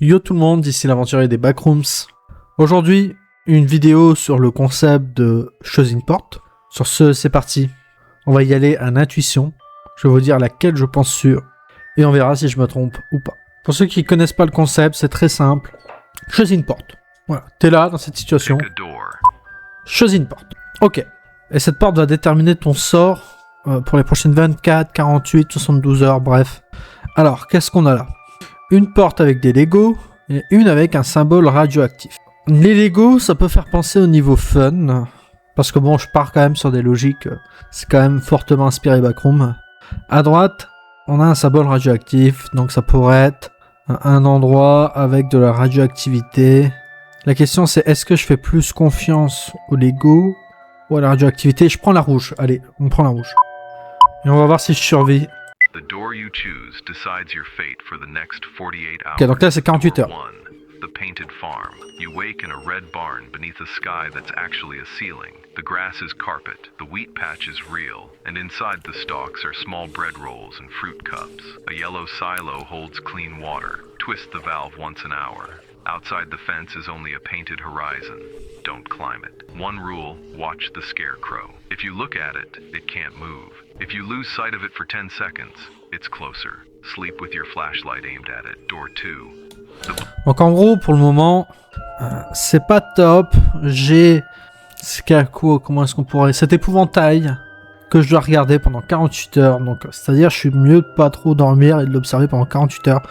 Yo tout le monde, ici l'aventurier des Backrooms. Aujourd'hui, une vidéo sur le concept de Choisis une porte. Sur ce, c'est parti. On va y aller à l'intuition. Je vais vous dire laquelle je pense sûre. Et on verra si je me trompe ou pas. Pour ceux qui connaissent pas le concept, c'est très simple. Choisis une porte. Voilà, t'es là dans cette situation. Choisis une porte. Ok. Et cette porte va déterminer ton sort pour les prochaines 24, 48, 72 heures, bref. Alors, qu'est-ce qu'on a là? Une porte avec des Legos et une avec un symbole radioactif. Les Legos, ça peut faire penser au niveau fun, parce que bon, je pars quand même sur des logiques, c'est quand même fortement inspiré Backroom. À droite, on a un symbole radioactif, donc ça pourrait être un endroit avec de la radioactivité. La question c'est, est-ce que je fais plus confiance aux Legos ou à la radioactivité? Je prends la rouge, allez, on prend la rouge. Et on va voir si je survis. The door you choose decides your fate for the next 48 hours. Ok, donc là c'est 48 heures. Door 1, the painted farm. You wake in a red barn beneath a sky that's actually a ceiling. The grass is carpet, the wheat patch is real, and inside the stalks are small bread rolls and fruit cups. A yellow silo holds clean water. Twist the valve once an hour. Outside the fence is only a painted horizon. Don't climb it. One rule, watch the scarecrow. If you look at it, it can't move. If you lose sight of it for 10 seconds, it's closer. Sleep with your flashlight aimed at it. Door 2. Donc en gros, pour le moment, c'est pas top. J'ai comment est-ce qu'on pourrait... cet épouvantail que je dois regarder pendant 48 heures. Donc, c'est-à-dire, je suis mieux de pas trop dormir et de l'observer pendant 48 heures.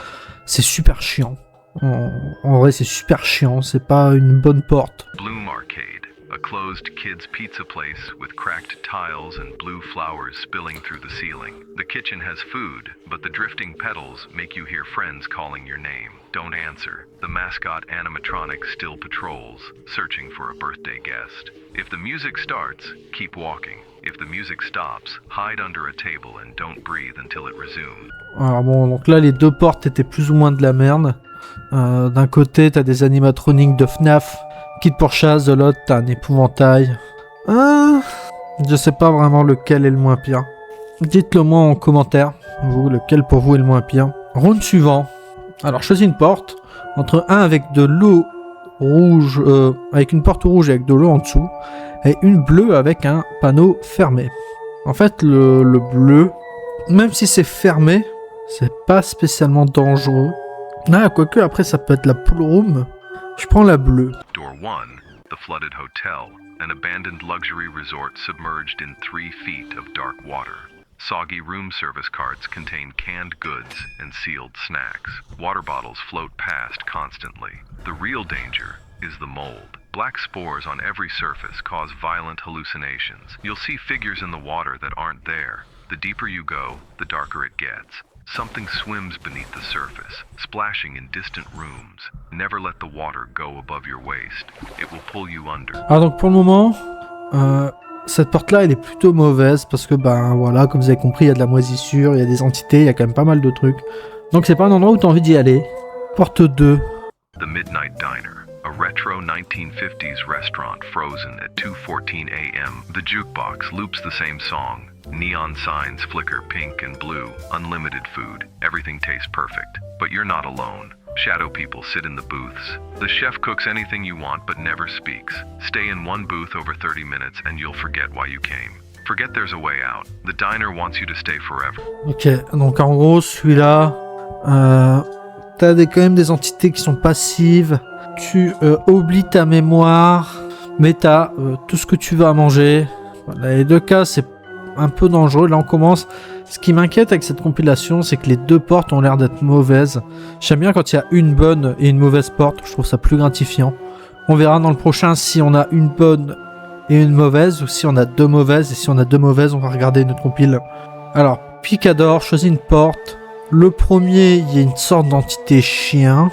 C'est super chiant. En vrai, c'est super chiant. C'est pas une bonne porte. Bloom Arcade, a closed kids' pizza place with cracked tiles and blue flowers spilling through the ceiling. The kitchen has food, but the drifting petals make you hear friends calling your name. Don't answer. The mascot animatronic still patrols, searching for a birthday guest. If the music starts, keep walking. If the music stops, hide under a table and don't breathe until it resumes. Alors bon, donc là, les deux portes étaient plus ou moins de la merde. D'un côté, t'as des animatroniques de FNAF qui te pourchassent, de l'autre, t'as un épouvantail. Je sais pas vraiment lequel est le moins pire. Dites-le moi en commentaire, vous, lequel pour vous est le moins pire. Round suivant. Alors, choisis une porte entre un avec de l'eau rouge, avec une porte rouge avec de l'eau en dessous, et une bleue avec un panneau fermé. En fait, le bleu, même si c'est fermé, c'est pas spécialement dangereux. Ah, quoique après ça peut être la pool room. Je prends la bleue. Door 1, the flooded hotel, an abandoned luxury resort submerged in 3 feet of dark water. Soggy room service carts contain canned goods and sealed snacks. Water bottles float past constantly. The real danger is the mold. Black spores on every surface cause violent hallucinations. You'll see figures in the water that aren't there. The deeper you go, the darker it gets. Something swims beneath the surface, splashing in distant rooms. Never let the water go above your waist. It will pull you under. Alors donc pour le moment, cette porte-là, elle est plutôt mauvaise parce que ben voilà, comme vous avez compris, il y a de la moisissure, il y a des entités, il y a quand même pas mal de trucs. Donc c'est pas un endroit où tu as envie d'y aller. Porte 2. The Midnight Diner. A retro 1950s restaurant frozen at 2:14 a.m. The jukebox loops the same song. Neon signs flicker pink and blue. Unlimited food. Everything tastes perfect. But you're not alone. Shadow people sit in the booths. The chef cooks anything you want but never speaks. Stay in one booth over 30 minutes and you'll forget why you came. Forget there's a way out. The diner wants you to stay forever. Ok, donc en gros, celui-là, t'as quand même des entités qui sont passives. Tu oublies ta mémoire, mais t'as tout ce que tu veux à manger. Voilà, les deux cas, c'est un peu dangereux. Là, on commence. Ce qui m'inquiète avec cette compilation, c'est que les deux portes ont l'air d'être mauvaises. J'aime bien quand il y a une bonne et une mauvaise porte. Je trouve ça plus gratifiant. On verra dans le prochain si on a une bonne et une mauvaise, ou si on a deux mauvaises. Et si on a deux mauvaises, on va regarder notre compile. Alors, Picador, choisis une porte. Le premier, il y a une sorte d'entité chien.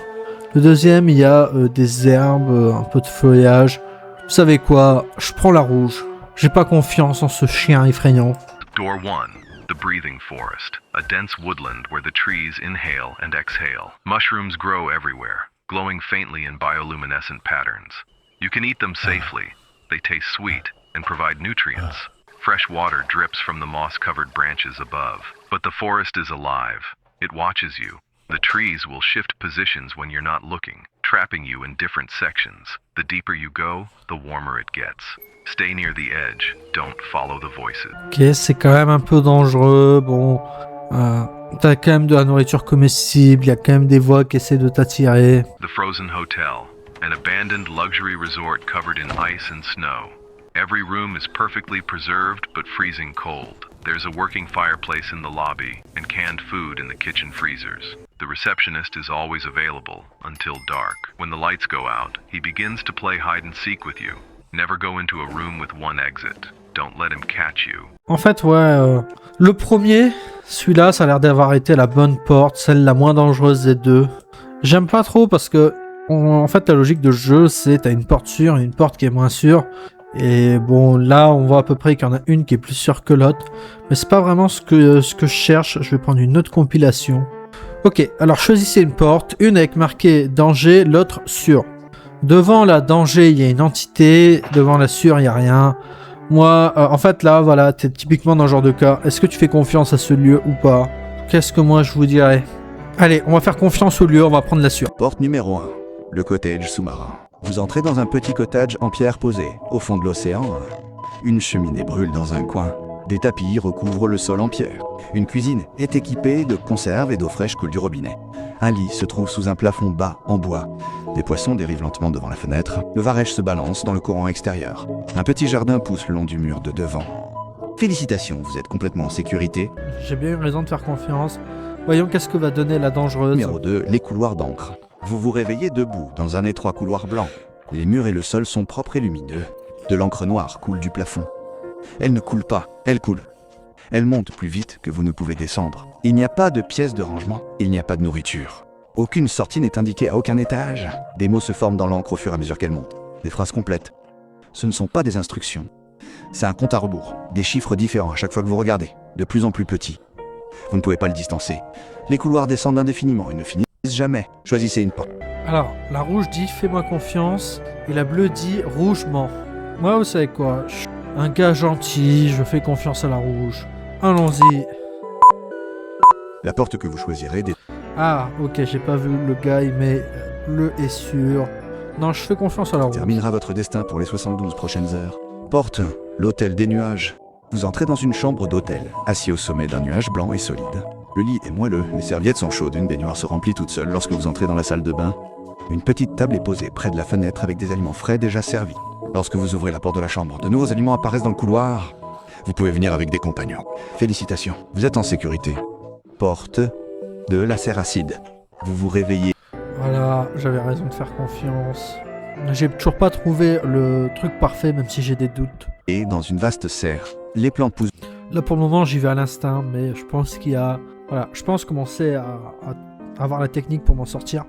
Le deuxième, il y a des herbes, un peu de feuillage. Vous savez quoi? Je prends la rouge. J'ai pas confiance en ce chien effrayant. Door 1, the breathing forest. A dense woodland where the trees inhale and exhale. Mushrooms grow everywhere, glowing faintly in bioluminescent patterns. You can eat them safely. They taste sweet and provide nutrients. Fresh water drips from the moss-covered branches above. But the forest is alive. It watches you. The trees will shift positions when you're not looking, trapping you in different sections. The deeper you go, the warmer it gets. Stay near the edge. Don't follow the voices. Ok, c'est quand même un peu dangereux. Bon, t'as quand même de la nourriture comestible, il y a quand même des voix qui essaient de t'attirer. The Frozen Hotel, an abandoned luxury resort covered in ice and snow. Every room is perfectly preserved but freezing cold. There's a working fireplace in the lobby and canned food in the kitchen freezers. The receptionist is always available until dark. When the lights go out, he begins to play hide and seek with you. Never go into a room with one exit. Don't let him catch you. En fait, ouais, le premier, celui-là, ça a l'air d'avoir été la bonne porte, celle la moins dangereuse des deux. J'aime pas trop parce que, en fait, la logique de jeu, c'est t'as une porte sûre et une porte qui est moins sûre. Et bon, là, on voit à peu près qu'il y en a une qui est plus sûre que l'autre. Mais c'est pas vraiment ce que je cherche. Je vais prendre une autre compilation. Ok, alors choisissez une porte. Une avec marqué danger, l'autre sûr. Devant la danger, il y a une entité. Devant la sûre, il n'y a rien. Moi, en fait, là, voilà, t'es typiquement dans ce genre de cas. Est-ce que tu fais confiance à ce lieu ou pas? Qu'est-ce que moi, je vous dirais? Allez, on va faire confiance au lieu, on va prendre la sûre. Porte numéro 1, le cottage sous-marin. Vous entrez dans un petit cottage en pierre posée, au fond de l'océan. Une cheminée brûle dans un coin. Des tapis recouvrent le sol en pierre. Une cuisine est équipée de conserves et d'eau fraîche coule du robinet. Un lit se trouve sous un plafond bas en bois. Des poissons dérivent lentement devant la fenêtre. Le varech se balance dans le courant extérieur. Un petit jardin pousse le long du mur de devant. Félicitations, vous êtes complètement en sécurité. J'ai bien eu raison de faire confiance. Voyons qu'est-ce que va donner la dangereuse. Numéro 2, les couloirs d'encre. Vous vous réveillez debout dans un étroit couloir blanc. Les murs et le sol sont propres et lumineux. De l'encre noire coule du plafond. Elle ne coule pas, elle coule. Elle monte plus vite que vous ne pouvez descendre. Il n'y a pas de pièce de rangement, il n'y a pas de nourriture. Aucune sortie n'est indiquée à aucun étage. Des mots se forment dans l'encre au fur et à mesure qu'elle monte. Des phrases complètes. Ce ne sont pas des instructions. C'est un compte à rebours. Des chiffres différents à chaque fois que vous regardez. De plus en plus petits. Vous ne pouvez pas le distancer. Les couloirs descendent indéfiniment et ne finissent jamais. Choisissez une porte. Alors, la rouge dit fais-moi confiance et la bleue dit rouge ment. Moi, vous savez quoi? Je suis un gars gentil, je fais confiance à la rouge. Allons-y. La porte que vous choisirez Ah, ok, j'ai pas vu le gars, mais bleu est sûr. Non, je fais confiance à la rouge. terminera votre destin pour les 72 prochaines heures. Porte 1, l'hôtel des nuages. Vous entrez dans une chambre d'hôtel, assis au sommet d'un nuage blanc et solide. Le lit est moelleux, les serviettes sont chaudes, une baignoire se remplit toute seule lorsque vous entrez dans la salle de bain. Une petite table est posée près de la fenêtre avec des aliments frais déjà servis. Lorsque vous ouvrez la porte de la chambre, de nouveaux aliments apparaissent dans le couloir. Vous pouvez venir avec des compagnons. Félicitations, vous êtes en sécurité. Porte 2, la serre acide. Vous vous réveillez. Voilà, j'avais raison de faire confiance. J'ai toujours pas trouvé le truc parfait, même si j'ai des doutes. Et dans une vaste serre, les plantes poussent. Là, pour le moment, j'y vais à l'instinct, mais je pense qu'il y a... Voilà, je pense commencer à avoir la technique pour m'en sortir.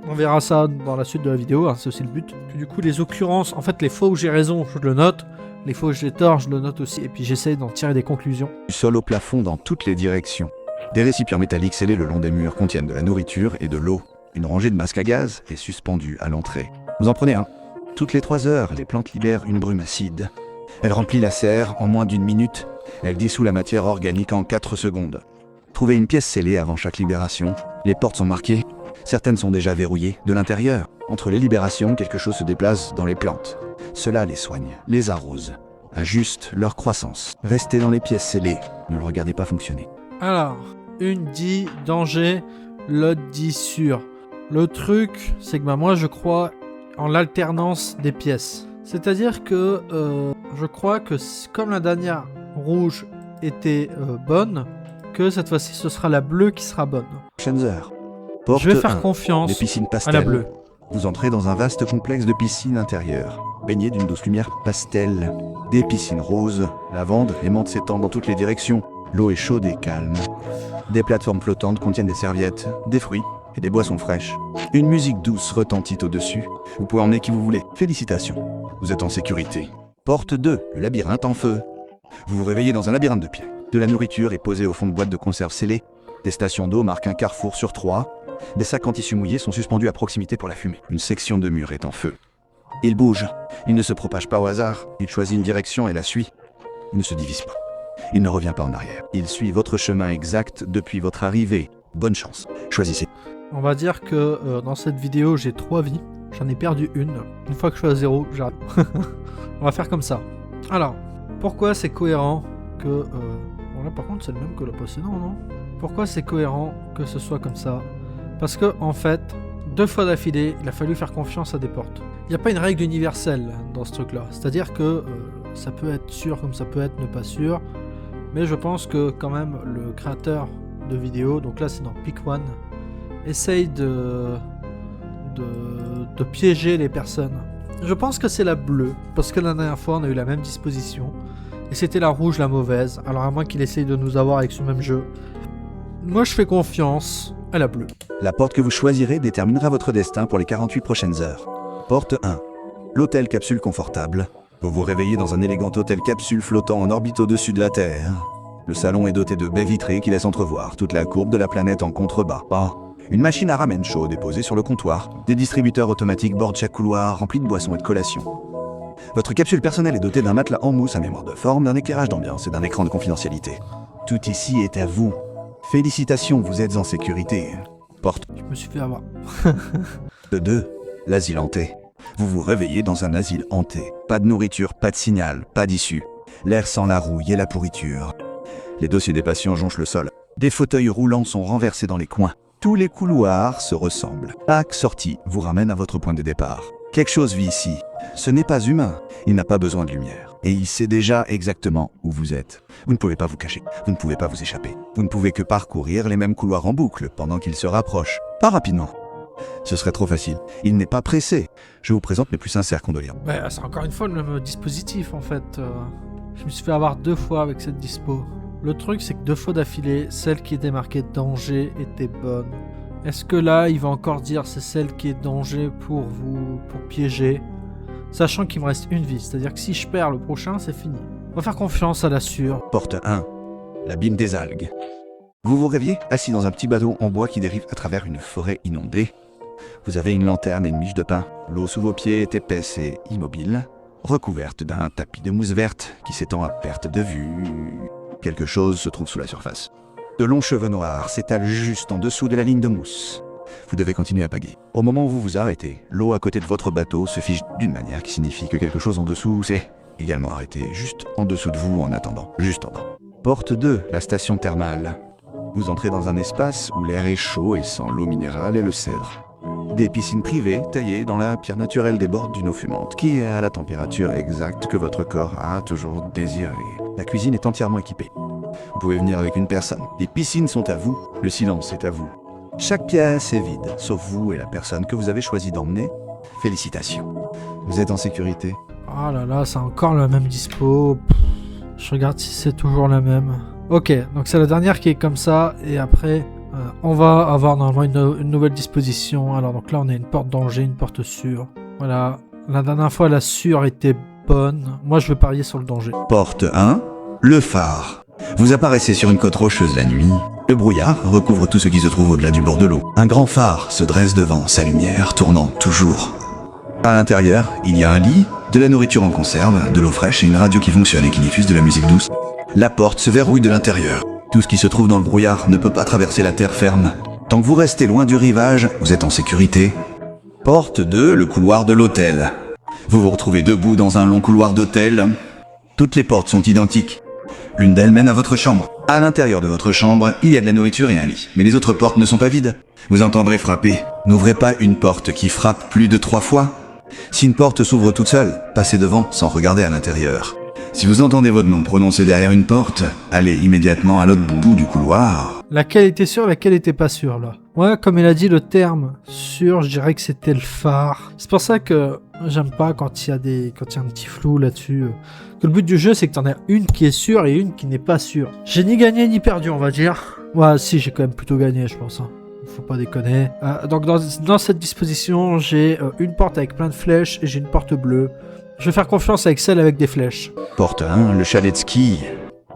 On verra ça dans la suite de la vidéo, hein, c'est aussi le but. Du coup, les occurrences, en fait, les fois où j'ai raison, je le note. Les fois où j'ai tort, je le note aussi. Et puis, j'essaye d'en tirer des conclusions. Du sol au plafond dans toutes les directions. Des récipients métalliques scellés le long des murs contiennent de la nourriture et de l'eau. Une rangée de masques à gaz est suspendue à l'entrée. Vous en prenez un. Toutes les 3 heures, les plantes libèrent une brume acide. Elle remplit la serre en moins d'1 minute. Elle dissout la matière organique en 4 secondes. Trouvez une pièce scellée avant chaque libération. Les portes sont marquées. Certaines sont déjà verrouillées. De l'intérieur, entre les libérations, quelque chose se déplace dans les plantes. Cela les soigne, les arrose, ajuste leur croissance. Restez dans les pièces scellées. Ne le regardez pas fonctionner. Alors, une dit danger, l'autre dit sûr. Le truc, c'est que moi, je crois en l'alternance des pièces. C'est-à-dire que je crois que comme la dernière rouge était bonne, que cette fois-ci, ce sera la bleue qui sera bonne. Prochaines heures. Porte Je vais faire 1, confiance les piscines à pastel. la bleue. Vous entrez dans un vaste complexe de piscines intérieures, baigné d'une douce lumière pastel. Des piscines roses, lavande, aimantes s'étendent dans toutes les directions. L'eau est chaude et calme. Des plateformes flottantes contiennent des serviettes, des fruits et des boissons fraîches. Une musique douce retentit au-dessus. Vous pouvez emmener qui vous voulez. Félicitations, vous êtes en sécurité. Porte 2, le labyrinthe en feu. Vous vous réveillez dans un labyrinthe de pierre. De la nourriture est posée au fond de boîtes de conserve scellées. Des stations d'eau marquent un carrefour sur 3. Des sacs en tissu mouillé sont suspendus à proximité pour la fumée. Une section de mur est en feu. Il bouge. Il ne se propage pas au hasard. Il choisit une direction et la suit. Il ne se divise pas. Il ne revient pas en arrière. Il suit votre chemin exact depuis votre arrivée. Bonne chance. Choisissez. On va dire que dans cette vidéo, j'ai 3 vies. J'en ai perdu une. Une fois que je suis à 0, j'arrête. On va faire comme ça. Alors, pourquoi c'est cohérent que... Bon là par contre c'est le même que le précédent, non? Pourquoi c'est cohérent que ce soit comme ça? Parce que en fait, 2 fois d'affilée, il a fallu faire confiance à des portes. Il n'y a pas une règle universelle dans ce truc-là. C'est-à-dire que ça peut être sûr comme ça peut être ne pas sûr. Mais je pense que quand même le créateur de vidéo, donc là c'est dans Pick One, essaye de piéger les personnes. Je pense que c'est la bleue, parce que la dernière fois on a eu la même disposition, et c'était la rouge la mauvaise, alors à moins qu'il essaye de nous avoir avec ce même jeu. Moi je fais confiance à la bleue. La porte que vous choisirez déterminera votre destin pour les 48 prochaines heures. Porte 1. L'hôtel capsule confortable. Vous vous réveillez dans un élégant hôtel capsule flottant en orbite au-dessus de la Terre. Le salon est doté de baies vitrées qui laissent entrevoir toute la courbe de la planète en contrebas. Une machine à ramen chaud est posée sur le comptoir. Des distributeurs automatiques bordent chaque couloir rempli de boissons et de collations. Votre capsule personnelle est dotée d'un matelas en mousse à mémoire de forme, d'un éclairage d'ambiance et d'un écran de confidentialité. Tout ici est à vous. Félicitations, vous êtes en sécurité. Porte Je me suis fait avoir. 2. L'asile hanté. Vous vous réveillez dans un asile hanté. Pas de nourriture, pas de signal, pas d'issue. L'air sent la rouille et la pourriture. Les dossiers des patients jonchent le sol. Des fauteuils roulants sont renversés dans les coins. Tous les couloirs se ressemblent. Chaque sortie vous ramène à votre point de départ. Quelque chose vit ici. Ce n'est pas humain. Il n'a pas besoin de lumière. Et il sait déjà exactement où vous êtes. Vous ne pouvez pas vous cacher. Vous ne pouvez pas vous échapper. Vous ne pouvez que parcourir les mêmes couloirs en boucle pendant qu'il se rapproche. Pas rapidement. Ce serait trop facile. Il n'est pas pressé. Je vous présente mes plus sincères condoléances. Bah, c'est encore une fois le même dispositif en fait. Je me suis fait avoir 2 fois avec cette dispo. Le truc c'est que 2 fois d'affilée, celle qui était marquée danger était bonne. Est-ce que là il va encore dire c'est celle qui est danger pour piéger? Sachant qu'il me reste une vie, c'est-à-dire que si je perds le prochain c'est fini. On va faire confiance à la sûre. Porte 1. L'abîme des algues. Vous vous réveillez assis dans un petit bateau en bois qui dérive à travers une forêt inondée. Vous avez une lanterne et une miche de pain. L'eau sous vos pieds est épaisse et immobile, recouverte d'un tapis de mousse verte qui s'étend à perte de vue. Quelque chose se trouve sous la surface. De longs cheveux noirs s'étalent juste en dessous de la ligne de mousse. Vous devez continuer à pagayer. Au moment où vous vous arrêtez, l'eau à côté de votre bateau se fige d'une manière qui signifie que quelque chose en dessous s'est également arrêté, juste en dessous de vous en attendant. Juste en bas. Porte 2, la station thermale. Vous entrez dans un espace où l'air est chaud et sent l'eau minérale et le cèdre. Des piscines privées taillées dans la pierre naturelle débordent d'une eau fumante qui est à la température exacte que votre corps a toujours désirée. La cuisine est entièrement équipée. Vous pouvez venir avec une personne. Les piscines sont à vous, le silence est à vous. Chaque pièce est vide, sauf vous et la personne que vous avez choisi d'emmener. Félicitations. Vous êtes en sécurité. Oh là là, c'est encore la même dispo. Je regarde si c'est toujours la même. Ok, donc c'est la dernière qui est comme ça, et après, on va avoir normalement une nouvelle disposition. Alors donc là, on a une porte danger, une porte sûre. Voilà, la dernière fois, la sûre était bonne. Moi, je vais parier sur le danger. Porte 1, le phare. Vous apparaissez sur une côte rocheuse la nuit. Le brouillard recouvre tout ce qui se trouve au-delà du bord de l'eau. Un grand phare se dresse devant, sa lumière tournant toujours. À l'intérieur, il y a un lit, de la nourriture en conserve, de l'eau fraîche et une radio qui fonctionne et qui diffuse de la musique douce. La porte se verrouille de l'intérieur. Tout ce qui se trouve dans le brouillard ne peut pas traverser la terre ferme. Tant que vous restez loin du rivage, vous êtes en sécurité. Porte 2, le couloir de l'hôtel. Vous vous retrouvez debout dans un long couloir d'hôtel. Toutes les portes sont identiques. L'une d'elles mène à votre chambre. À l'intérieur de votre chambre, il y a de la nourriture et un lit. Mais les autres portes ne sont pas vides. Vous entendrez frapper. N'ouvrez pas une porte qui frappe plus de 3 fois. Si une porte s'ouvre toute seule, passez devant sans regarder à l'intérieur. Si vous entendez votre nom prononcé derrière une porte, allez immédiatement à l'autre bout du couloir. Laquelle était sûre, laquelle était pas sûre, là. Ouais, comme il a dit le terme sûr, je dirais que c'était le phare. C'est pour ça que j'aime pas quand il y a un petit flou là-dessus. Que le but du jeu, c'est que t'en as une qui est sûre et une qui n'est pas sûre. J'ai ni gagné ni perdu, on va dire. Ouais, si, j'ai quand même plutôt gagné, je pense. Hein. Faut pas déconner. Donc dans cette disposition, j'ai une porte avec plein de flèches et j'ai une porte bleue. Je vais faire confiance avec celle avec des flèches. Porte 1, le chalet de ski.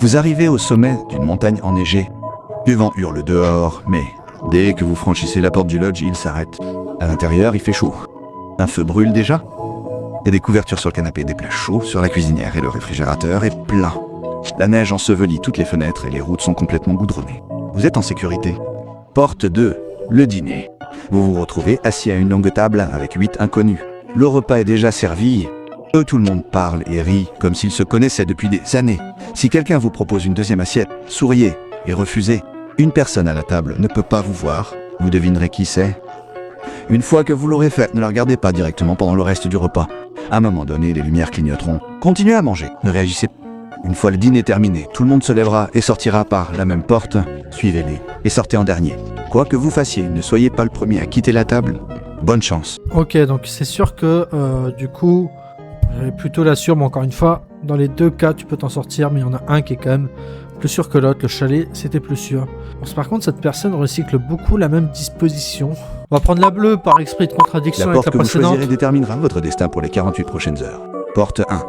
Vous arrivez au sommet d'une montagne enneigée. Le vent hurle dehors, mais dès que vous franchissez la porte du lodge, il s'arrête. À l'intérieur, il fait chaud. Un feu brûle déjà. Il y a des couvertures sur le canapé, des plats chauds sur la cuisinière et le réfrigérateur est plein. La neige ensevelit toutes les fenêtres et les routes sont complètement goudronnées. Vous êtes en sécurité. Porte 2, Le dîner. Vous vous retrouvez assis à une longue table avec 8 inconnus. Le repas est déjà servi. Tout le monde parle et rit comme s'ils se connaissaient depuis des années. Si quelqu'un vous propose une deuxième assiette, souriez et refusez. Une personne à la table ne peut pas vous voir. Vous devinerez qui c'est. Une fois que vous l'aurez fait, ne la regardez pas directement pendant le reste du repas. À un moment donné, les lumières clignoteront. Continuez à manger, ne réagissez pas. Une fois le dîner terminé, tout le monde se lèvera et sortira par la même porte. Suivez-les et sortez en dernier. Quoi que vous fassiez, ne soyez pas le premier à quitter la table. Bonne chance. Ok, donc c'est sûr que du coup, j'avais plutôt la sûre, mais encore une fois, dans les deux cas, tu peux t'en sortir, mais il y en a un qui est quand même plus sûr que l'autre. Le chalet, c'était plus sûr. Bon, par contre, cette personne recycle beaucoup la même disposition. On va prendre la bleue par esprit de contradiction La avec porte la que vous précédente. choisirez déterminera votre destin pour les 48 prochaines heures. Porte 1.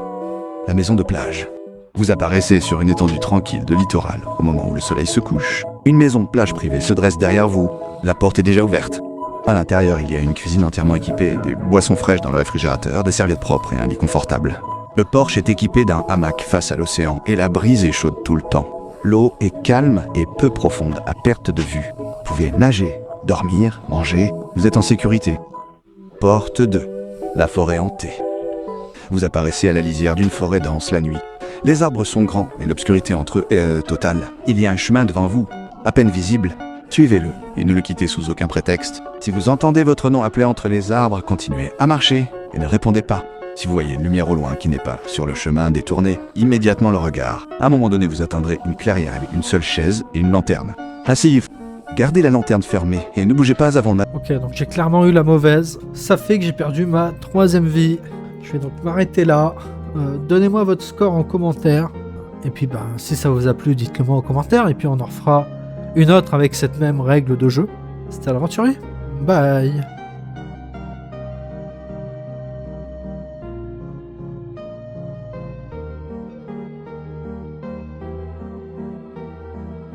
La maison de plage. Vous apparaissez sur une étendue tranquille de littoral au moment où le soleil se couche. Une maison de plage privée se dresse derrière vous. La porte est déjà ouverte. À l'intérieur, il y a une cuisine entièrement équipée, des boissons fraîches dans le réfrigérateur, des serviettes propres et un lit confortable. Le porche est équipé d'un hamac face à l'océan et la brise est chaude tout le temps. L'eau est calme et peu profonde à perte de vue. Vous pouvez nager, dormir, manger, vous êtes en sécurité. Porte 2. La forêt hantée. Vous apparaissez à la lisière d'une forêt dense la nuit. Les arbres sont grands et l'obscurité entre eux est totale. Il y a un chemin devant vous, à peine visible. Suivez-le et ne le quittez sous aucun prétexte. Si vous entendez votre nom appelé entre les arbres, continuez à marcher et ne répondez pas. Si vous voyez une lumière au loin qui n'est pas sur le chemin, détournez immédiatement le regard. À un moment donné, vous atteindrez une clairière avec une seule chaise et une lanterne. Asseyez-vous. Gardez la lanterne fermée et ne bougez pas avant Ok, donc j'ai clairement eu la mauvaise. Ça fait que j'ai perdu ma 3e vie. Je vais donc m'arrêter là. Donnez-moi votre score en commentaire. Et puis, si ça vous a plu, dites-le moi en commentaire. Et puis, on en refera une autre avec cette même règle de jeu. C'était l'aventurier. Bye.